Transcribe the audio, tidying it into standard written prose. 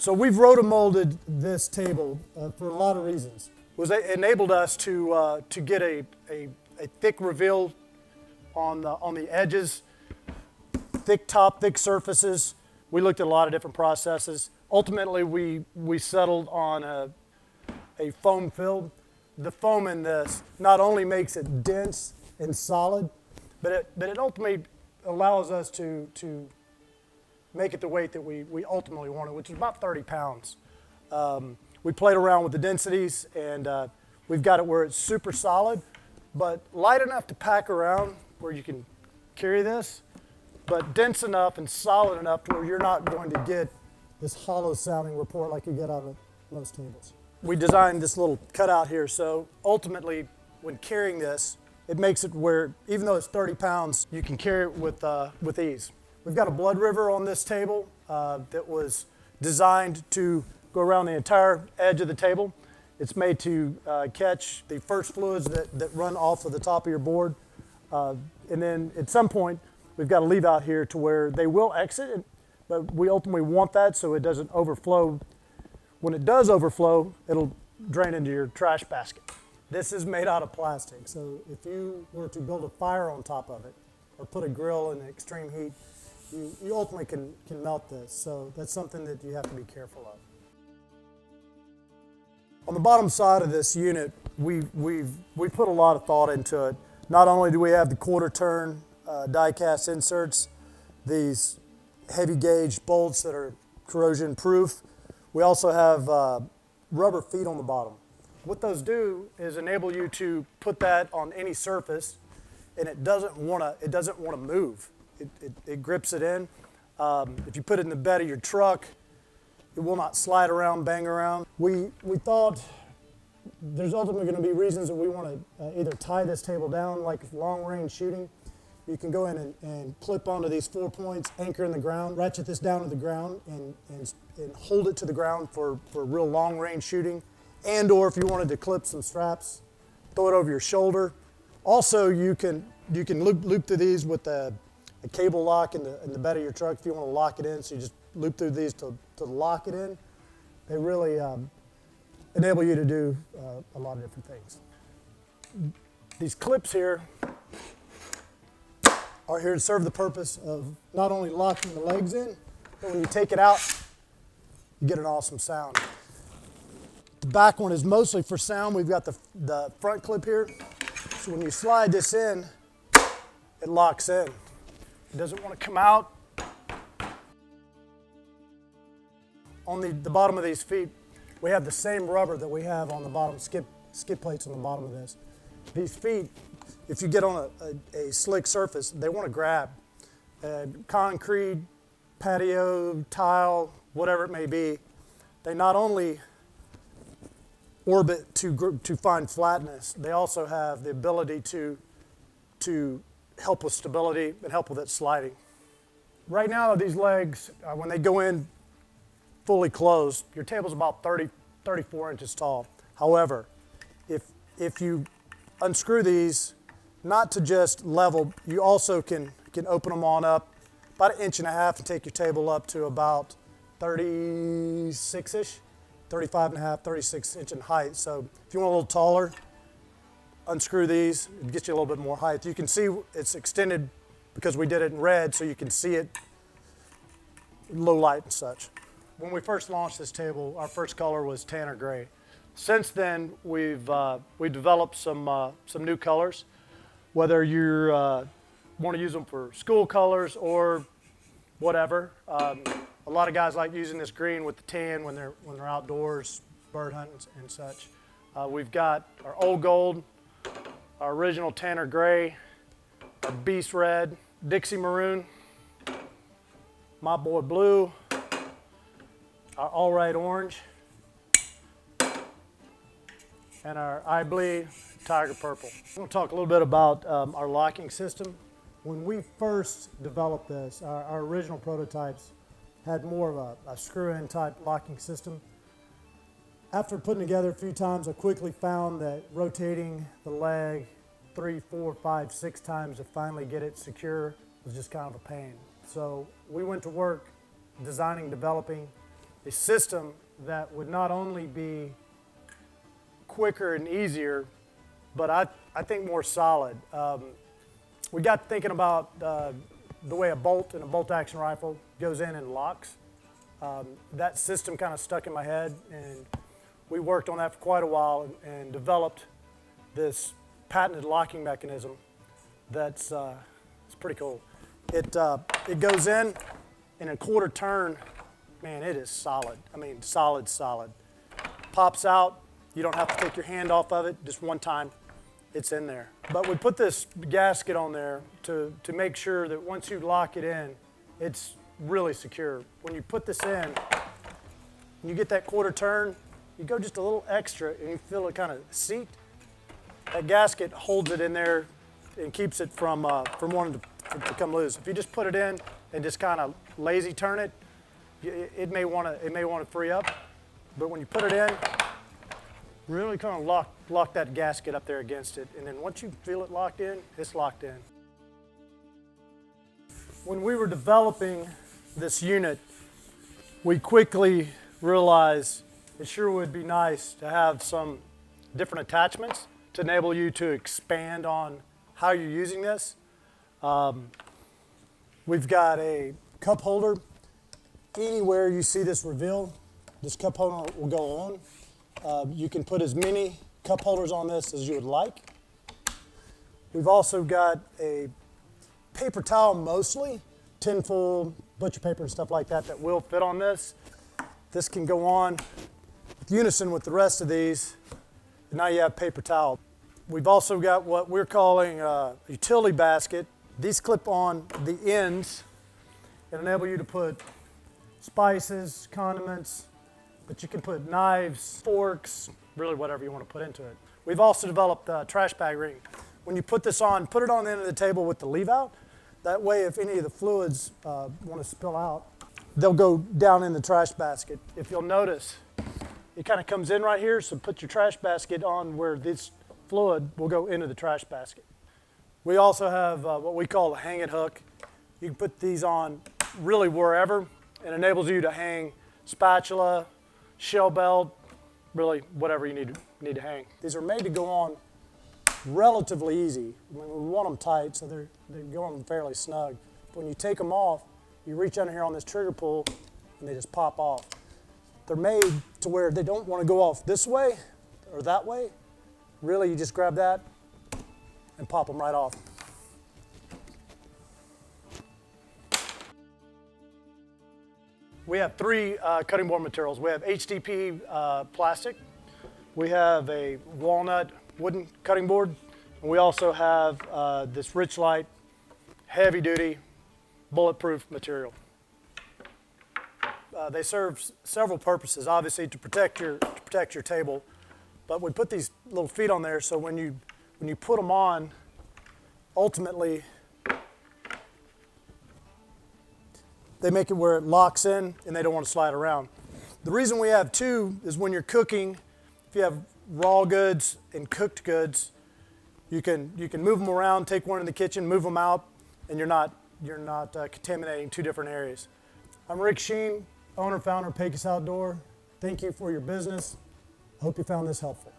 So we've rotomolded this table for a lot of reasons. It enabled us to get a thick reveal on the edges, thick top, thick surfaces. We looked at a lot of different processes. Ultimately, we settled on a foam fill. The foam in this not only makes it dense and solid, but it ultimately allows us to make it the weight that we ultimately wanted, which is about 30 pounds. We played around with the densities, and we've got it where it's super solid, but light enough to pack around where you can carry this, but dense enough and solid enough to where you're not going to get this hollow sounding report like you get out of most tables. We designed this little cutout here, so ultimately when carrying this, it makes it where even though it's 30 pounds, you can carry it with ease. We've got a blood river on this table that was designed to go around the entire edge of the table. It's made to catch the first fluids that run off of the top of your board. And then at some point, we've got a leave out here to where they will exit, but we ultimately want that so it doesn't overflow. When it does overflow, it'll drain into your trash basket. This is made out of plastic, so if you were to build a fire on top of it or put a grill in extreme heat, you ultimately can melt this. So that's something that you have to be careful of. On the bottom side of this unit, we put a lot of thought into it. Not only do we have the quarter turn die cast inserts, these heavy gauge bolts that are corrosion proof, we also have rubber feet on the bottom. What those do is enable you to put that on any surface, and it doesn't want to move. It grips it in. If you put it in the bed of your truck, it will not slide around, bang around. We thought there's ultimately going to be reasons that we want to either tie this table down, like long range shooting. You can go in and clip onto these 4 points, anchor in the ground, ratchet this down to the ground, and hold it to the ground for real long range shooting. And or if you wanted to clip some straps, throw it over your shoulder. Also, you can loop through these with a cable lock in the bed of your truck if you want to lock it in. So you just loop through these to lock it in. They really enable you to do a lot of different things. These clips here are here to serve the purpose of not only locking the legs in, but when you take it out, you get an awesome sound. The back one is mostly for sound. We've got the front clip here. So when you slide this in, it locks in. It doesn't want to come out. On the bottom of these feet, we have the same rubber that we have on the bottom, skid plates on the bottom of this. These feet, if you get on a slick surface, they want to grab. Concrete, patio, tile, whatever it may be, they not only orbit to find flatness, they also have the ability to help with stability and help with it sliding. Right now, these legs, when they go in fully closed, your table's about 34 inches tall. However, if you unscrew these, not to just level, you also can open them on up about 1.5 inches and take your table up to about 36-ish, 35.5, 36 inch in height. So if you want a little taller, unscrew these, it gets you a little bit more height. You can see it's extended because we did it in red, so you can see it in low light and such. When we first launched this table, our first color was tanner gray. Since then, we developed some new colors. Whether you want to use them for school colors or whatever. A lot of guys like using this green with the tan when they're outdoors, bird hunting and such. We've got our old gold, our original tanner gray, our beast red, Dixie maroon, my boy blue, our all right orange, and our eye bleed tiger purple. I'm going to talk a little bit about our locking system. When we first developed this, our original prototypes had more of a screw-in type locking system. After putting together a few times, I quickly found that rotating the leg 3, 4, 5, 6 times to finally get it secure was just kind of a pain. So we went to work designing, developing a system that would not only be quicker and easier, but I think more solid. We got thinking about the way a bolt in a bolt-action rifle goes in and locks. That system kind of stuck in my head, and we worked on that for quite a while and developed this patented locking mechanism that's it's pretty cool. It goes in a quarter turn. Man, it is solid. I mean, solid, solid. Pops out. You don't have to take your hand off of it. Just one time, it's in there. But we put this gasket on there to make sure that once you lock it in, it's really secure. When you put this in, you get that quarter turn, you go just a little extra and you feel it kind of seat. That gasket holds it in there and keeps it from wanting to come loose. If you just put it in and just kind of lazy turn it, it may want to free up. But when you put it in, really kind of lock that gasket up there against it, and then once you feel it locked in, it's locked in. When we were developing this unit, we quickly realized it sure would be nice to have some different attachments to enable you to expand on how you're using this. We've got a cup holder. Anywhere you see this reveal, this cup holder will go on. You can put as many cup holders on this as you would like. We've also got a paper towel mostly, tinfoil, butcher paper and stuff like that will fit on this. This can go on with unison with the rest of these. And now you have paper towel. We've also got what we're calling a utility basket. These clip on the ends and enable you to put spices, condiments, but you can put knives, forks, really whatever you want to put into it. We've also developed a trash bag ring. When you put this on, put it on the end of the table with the leave out. That way, if any of the fluids want to spill out, they'll go down in the trash basket. If you'll notice, it kind of comes in right here, so put your trash basket on where this fluid will go into the trash basket. We also have what we call a hang it hook. You can put these on really wherever. It enables you to hang spatula, shell belt, really whatever you need to hang. These are made to go on relatively easy. I mean, we want them tight, so they go on fairly snug. But when you take them off, you reach under here on this trigger pull, and they just pop off. They're made to where they don't want to go off this way or that way. Really, you just grab that and pop them right off. We have three cutting board materials. We have HDP plastic. We have a walnut wooden cutting board. And we also have this Richlite heavy duty bulletproof material. They serve several purposes, obviously to protect your table, but we put these little feet on there so when you put them on, ultimately they make it where it locks in and they don't want to slide around. The reason we have two is when you're cooking, if you have raw goods and cooked goods, you can move them around, take one in the kitchen, move them out, and you're not contaminating two different areas. I'm Rick Sheen, owner, founder of Pecos Outdoor. Thank you for your business. I hope you found this helpful.